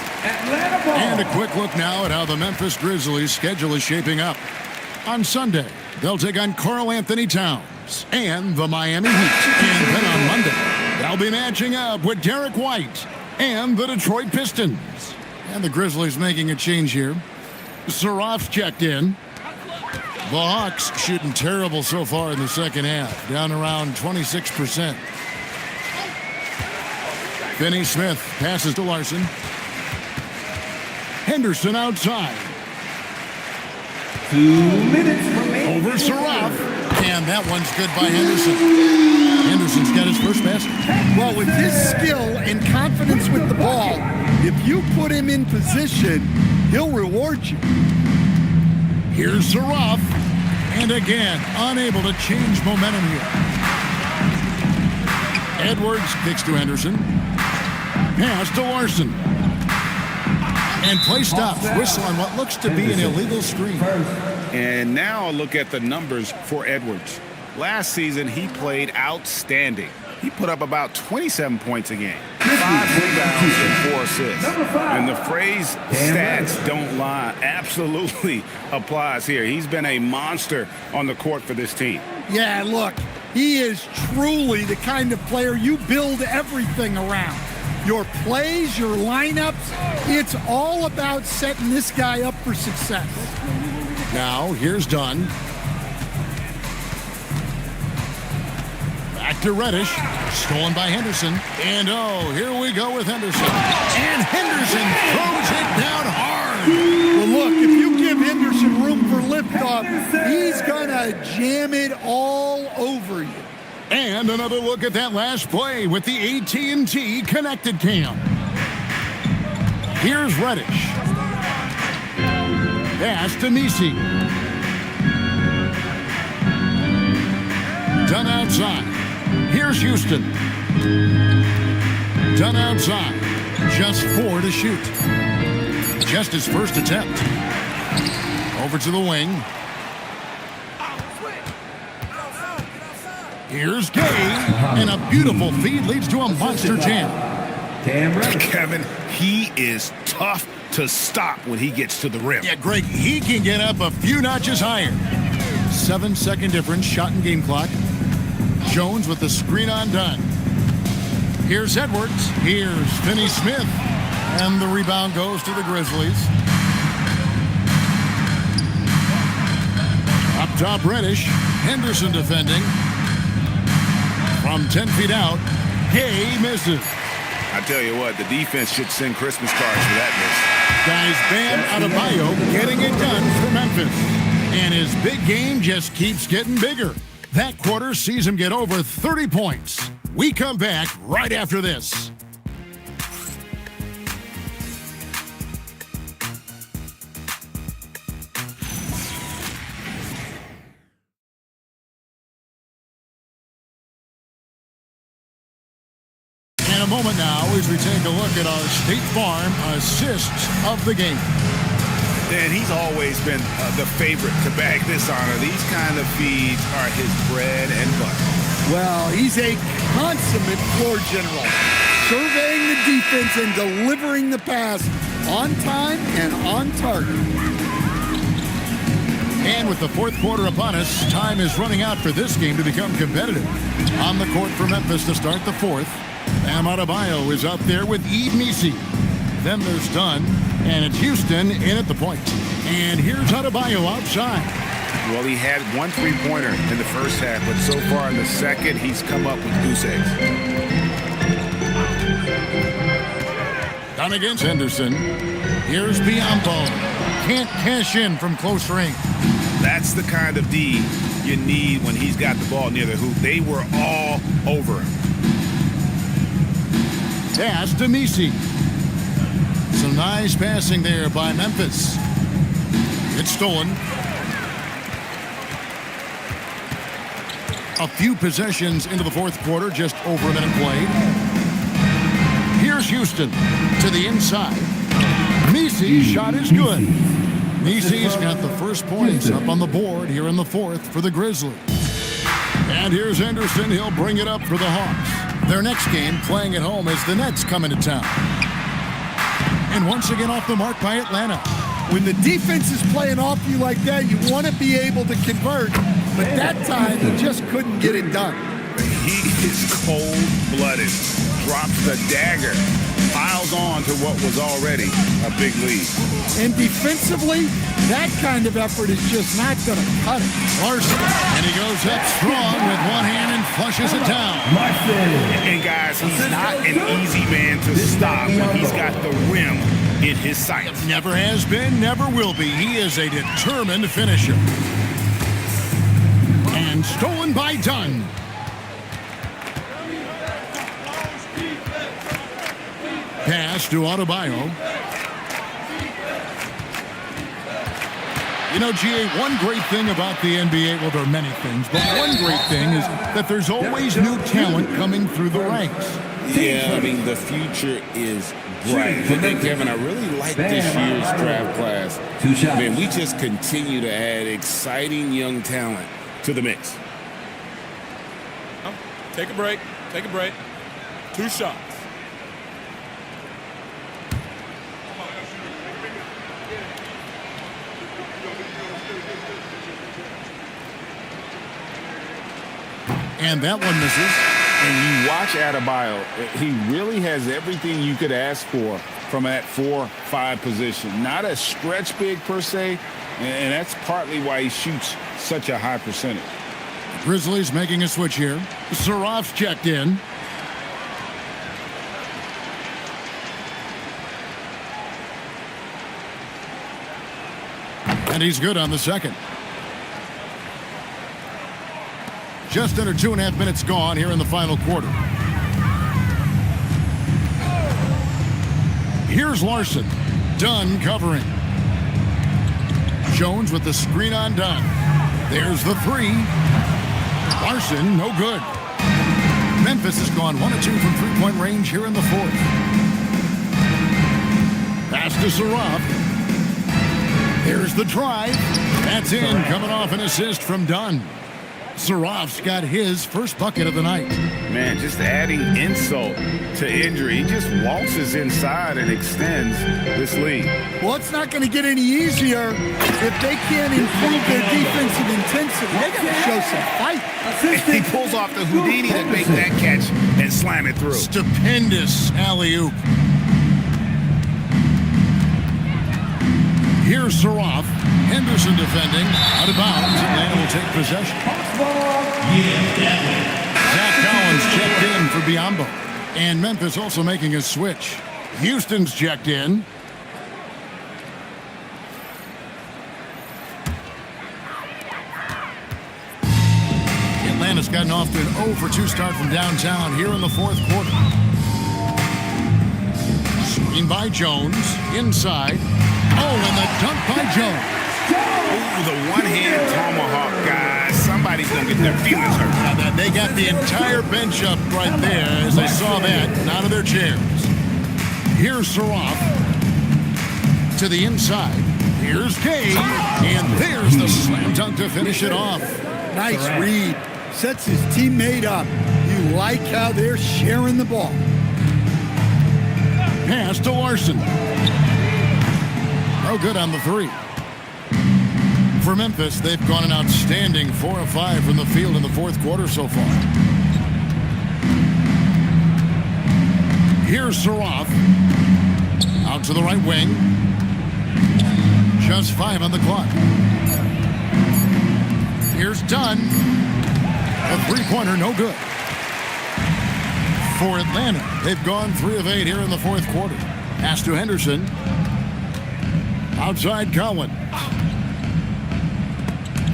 And a quick look now at how the Memphis Grizzlies' schedule is shaping up. On Sunday, they'll take on Karl Anthony Towns and the Miami Heat. And then on Monday, they'll be matching up with Derek White and the Detroit Pistons. And the Grizzlies making a change here. Saraf's checked in. The Hawks shooting terrible so far in the second half, down around 26%. Finney Smith passes to Larson. Henderson outside. 2 minutes remaining. Over Saraf. And that one's good by Henderson. Henderson's got his first basket. Well, with his skill and confidence with the ball, if you put him in position, he'll reward you. Here's Saraf. And again, unable to change momentum here. Edwards kicks to Henderson. Pass to Larson. And play stops. Whistle on what looks to be an illegal screen. And now a look at the numbers for Edwards. Last season, he played outstanding. He put up about 27 points a game, 5 rebounds and 4 assists. And the phrase stats don't lie absolutely applies here. He's been a monster on the court for this team. Yeah, look, he is truly the kind of player you build everything around. Your plays, your lineups, it's all about setting this guy up for success. Now, here's Dunn. Back to Reddish. Stolen by Henderson. And oh, here we go with Henderson. And Henderson throws it down hard. Well, look, if you give Henderson room for liftoff, he's going to jam it all over you. And another look at that last play with the AT&T connected cam. Here's Reddish. Pass to Nisi. Dunn outside. Here's Houston. Dunn outside. Just 4 to shoot. Just his first attempt. Over to the wing. Here's Gay, and a beautiful feed leads to a monster jam. Kevin, he is tough to stop when he gets to the rim. Yeah, Greg, he can get up a few notches higher. 7-second difference, shot and game clock. Jones with the screen on Dunn. Here's Edwards. Here's Finney Smith. And the rebound goes to the Grizzlies. Up top, Reddish. Henderson defending. From 10 feet out, Gay misses. I tell you what, the defense should send Christmas cards for that Guys, Bam Adebayo getting it done for Memphis. And his big game just keeps getting bigger. That quarter sees him get over 30 points. We come back right after this. In a moment now as we take a look at our State Farm assists of the game. And he's always been the favorite to bag this honor. These kind of feeds are his bread and butter. Well, he's a consummate floor general, surveying the defense and delivering the pass on time and on target. And with the fourth quarter upon us, time is running out for this game to become competitive. On the court for Memphis to start the fourth, Bam Adebayo is up there with Eve Misi. Then there's Dunn, and it's Houston in at the point. And here's Adebayo outside. Well, he had one three-pointer in the first half, but so far in the second, he's come up with goose eggs. Down against Henderson. Here's Biombo. Can't cash in from close range. That's the kind of D you need when he's got the ball near the hoop. They were all over him. Pass to Misi. Some nice passing there by Memphis. It's stolen. A few possessions into the fourth quarter, just over a minute played. Here's Houston to the inside. Misi's shot is good. Misi's got the first points up on the board here in the fourth for the Grizzlies. And here's Henderson. He'll bring it up for the Hawks. Their next game playing at home as the Nets come into town. And once again off the mark by Atlanta. When the defense is playing off you like that, you want to be able to convert. But that time, he just couldn't get it done. He is cold-blooded. Drops the dagger. Piles on to what was already a big lead. And defensively, that kind of effort is just not going to cut it. Larson, and he goes up strong with one hand and flushes it down. And guys, he's not an easy man to stop when he's got the rim in his sights. Never has been, never will be. He is a determined finisher. And stolen by Dunn. Pass to Adebayo. You know, GA, one great thing about the NBA, well, there are many things, but one great thing is that there's always new talent coming through the ranks. Yeah, I mean, the future is bright. And Kevin, I really like this year's draft class. I mean, we just continue to add exciting young talent to the mix. Take a break. Take a break. 2 shots. And that one misses. And you watch Adebayo, he really has everything you could ask for from that 4-5 position. Not a stretch big per se, and that's partly why he shoots such a high percentage. Grizzlies making a switch here. Saraf's checked in. And he's good on the second. Just under 2.5 minutes gone here in the final quarter. Here's Larson. Dunn covering. Jones with the screen on Dunn. There's the three. Larson, no good. Memphis has gone 1 of 2 from three-point range here in the fourth. Pass to Saraf. Here's the drive. That's in, coming off an assist from Dunn. Saraf's got his first bucket of the night. Man, just adding insult to injury. He just waltzes inside and extends this lead. Well, it's not going to get any easier if they can't improve their defensive intensity. They got to show some fight. He pulls off the Houdini to make that catch and slam it through. Stupendous alley-oop. Here's Saraf. Henderson defending. Out of bounds. Atlanta will take possession. Zach Collins checked in for Biombo. And Memphis also making a switch. Houston's checked in. Atlanta's gotten off to an 0 for 2 start from downtown here in the fourth quarter. Screen by Jones. Inside. Oh, and the dunk by Jones. Ooh, the one-hand tomahawk, guys. Somebody's going to get their feelings hurt. Now, they got the entire bench up right there as they saw that and out of their chairs. Here's Saraf to the inside. Here's Gay. And there's the slam dunk to finish it off. Nice read. Sets his teammate up. You like how they're sharing the ball. Pass to Larson. No good on the three. For Memphis, they've gone an outstanding 4 of 5 from the field in the fourth quarter so far. Here's Saroff. Out to the right wing. Just 5 on the clock. Here's Dunn. A three-pointer, no good. For Atlanta, they've gone 3 of 8 here in the fourth quarter. Pass to Henderson. Outside Cowan.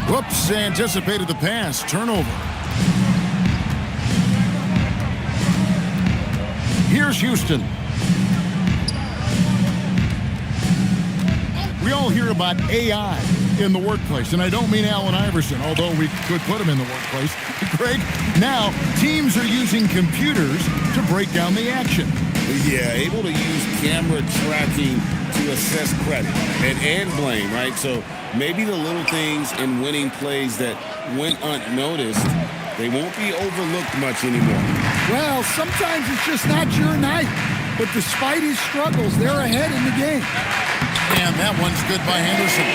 Whoops, anticipated the pass. Turnover. Here's Houston. We all hear about AI in the workplace, and I don't mean Allen Iverson, although we could put him in the workplace. Greg, now teams are using computers to break down the action. Yeah, able to use camera tracking to assess credit and blame, right? So maybe the little things in winning plays that went unnoticed, they won't be overlooked much anymore. Well, sometimes it's just not your night. But despite his struggles, they're ahead in the game. And that one's good by Henderson.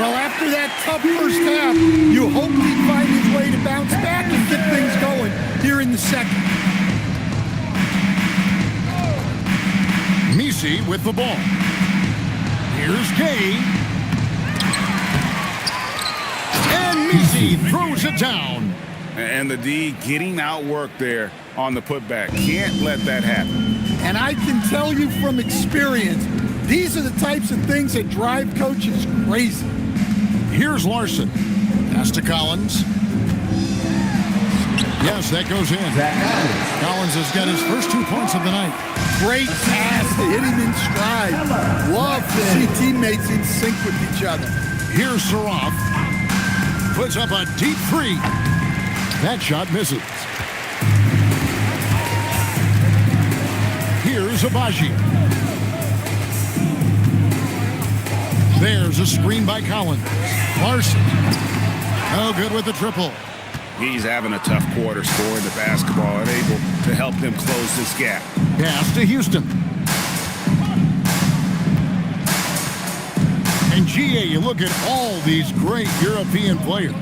Well, after that tough first half, you hope he'd find his way to bounce back and get things going here in the second. Messi with the ball. Here's Gay. And Messi throws it down. And the D getting outworked there on the putback. Can't let that happen. And I can tell you from experience, these are the types of things that drive coaches crazy. Here's Larson. Pass to Collins. Yes, that goes in. Collins has got his first 2 points of the night. Great pass to hit him in stride. Love to see teammates in sync with each other. Here's Saroff. Puts up a deep three. That shot misses. Here's Abaji. There's a screen by Collins. Larson. No good with the triple. He's having a tough quarter scoring the basketball and able to help them close this gap. Pass to Houston. And GA, you look at all these great European players.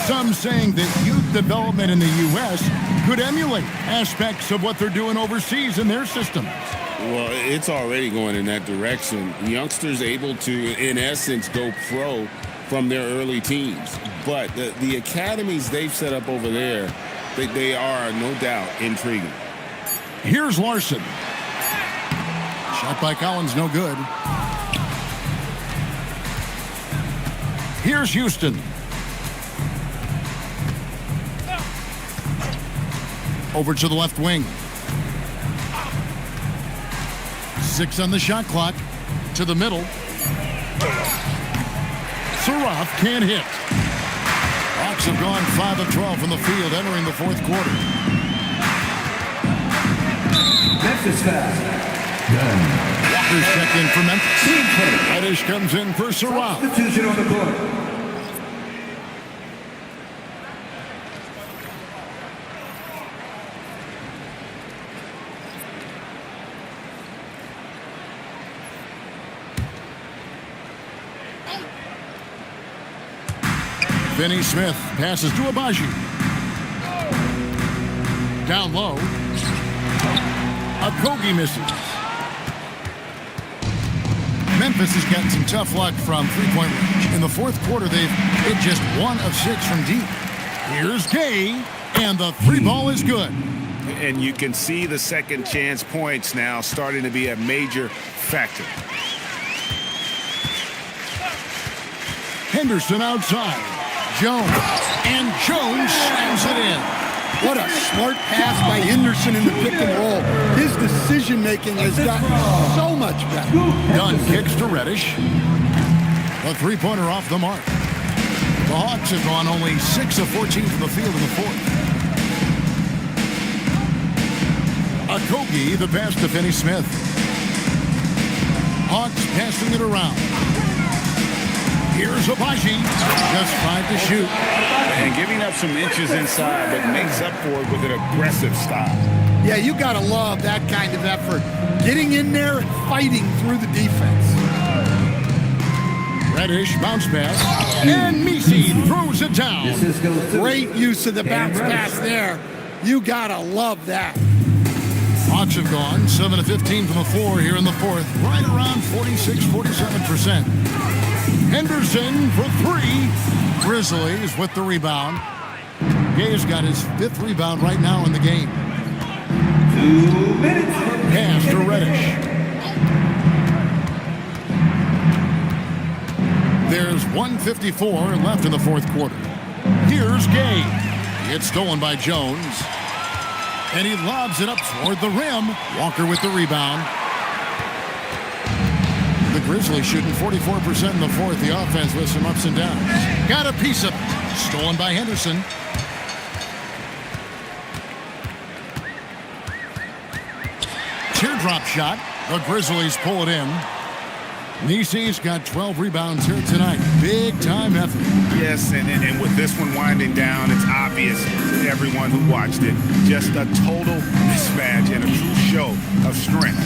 Some saying that youth development in the U.S. could emulate aspects of what they're doing overseas in their systems. Well, it's already going in that direction. Youngsters able to, in essence, go pro from their early teams. But the academies they've set up over there, they are, no doubt, intriguing. Here's Larson. Shot by Collins, no good. Here's Houston. Over to the left wing. 6 on the shot clock. To the middle. Saroff can't hit. Hawks have gone 5 of 12 from the field entering the fourth quarter. Memphis foul. Walker's checked in for Memphis. Reddish comes in for Saroff. Substitution on the court. Finney Smith passes to Abaji. Down low. Okogie misses. Memphis has gotten some tough luck from three-point range. In the fourth quarter, they've hit just 1 of 6 from deep. Here's Gay, and the three ball is good. And you can see the second chance points now starting to be a major factor. Henderson outside. Jones. And Jones slams it in. What a smart pass by Henderson in the pick and roll. His decision-making has gotten so much better. Dunn kicks to Reddish. A three-pointer off the mark. The Hawks have gone only 6 of 14 from the field in the fourth. Okogie, the pass to Finney Smith. Hawks passing it around. Here's Abaji. Just 5 to shoot. And giving up some inches inside, but makes up for it with an aggressive style. Yeah, you got to love that kind of effort. Getting in there and fighting through the defense. Reddish, bounce pass. And Misi throws it down. Great use of the bounce pass there. You gotta love that. Hawks have gone 7 of 15 from the floor here in the fourth. Right around 46-47%. Henderson for three. Grizzlies with the rebound. Gay's got his 5th rebound right now in the game. 2 minutes. Pass to Reddish. There's 1:54 left in the fourth quarter. Here's Gay. It's stolen by Jones. And he lobs it up toward the rim. Walker with the rebound. The Grizzlies shooting 44% in the fourth. The offense with some ups and downs. Got a piece of it. Stolen by Henderson. Teardrop shot. The Grizzlies pull it in. Nisi's got 12 rebounds here tonight. Big time effort. Yes, and with this one winding down, it's obvious to everyone who watched it. Just a total mismatch and a true show of strength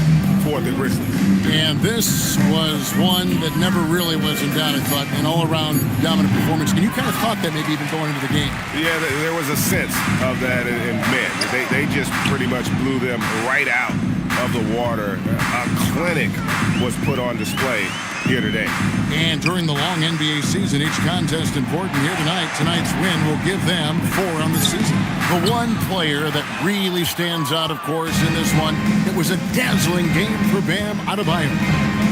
for the Grizzlies. And this was one that never really was in doubt, I thought, an all-around dominant performance. And you kind of thought that maybe even going into the game. Yeah, there was a sense of that in men. They just pretty much blew them right out of the water. A clinic was put on display here today. And during the long NBA season, each contest important. Here tonight, tonight's win will give them 4 on the season. The one player that really stands out, of course, in this one, it was a dazzling game for Bam Adebayo.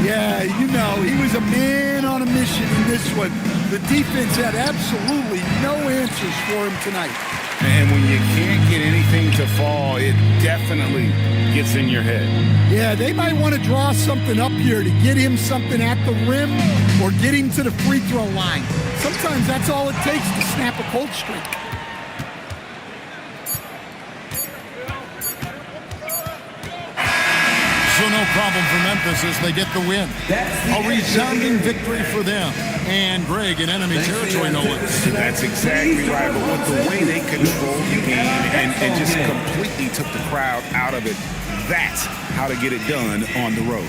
Yeah, you know, he was a man on a mission in this one. The defense had absolutely no answers for him tonight. And when you can't get anything to fall, it definitely gets in your head. Yeah, they might want to draw something up here to get him something at the rim or get him to the free throw line. Sometimes that's all it takes to snap a cold streak. So no problem for Memphis as they get the win. A resounding victory for them. And Greg in enemy territory, no less. That's exactly right. But with the way they controlled the game and just completely took the crowd out of it, that's how to get it done on the road.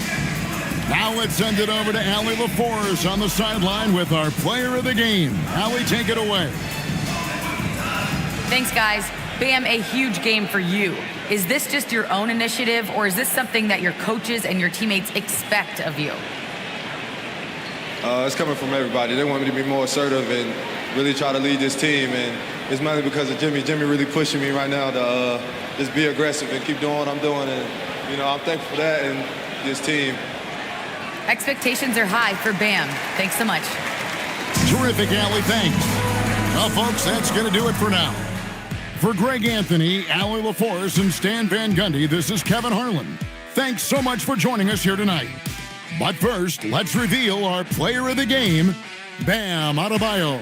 Now let's send it over to Allie LaForce on the sideline with our player of the game. Allie, take it away. Thanks, guys. Bam, a huge game for you. Is this just your own initiative, or is this something that your coaches and your teammates expect of you? It's coming from everybody. They want me to be more assertive and really try to lead this team, and it's mainly because of Jimmy. Jimmy really pushing me right now to just be aggressive and keep doing what I'm doing, and you know, I'm thankful for that and this team. Expectations are high for Bam. Thanks so much. Terrific, Allie. Thanks. Well, folks, that's going to do it for now. For Greg Anthony, Allie LaForce, and Stan Van Gundy, this is Kevin Harlan. Thanks so much for joining us here tonight. But first, let's reveal our player of the game, Bam Adebayo.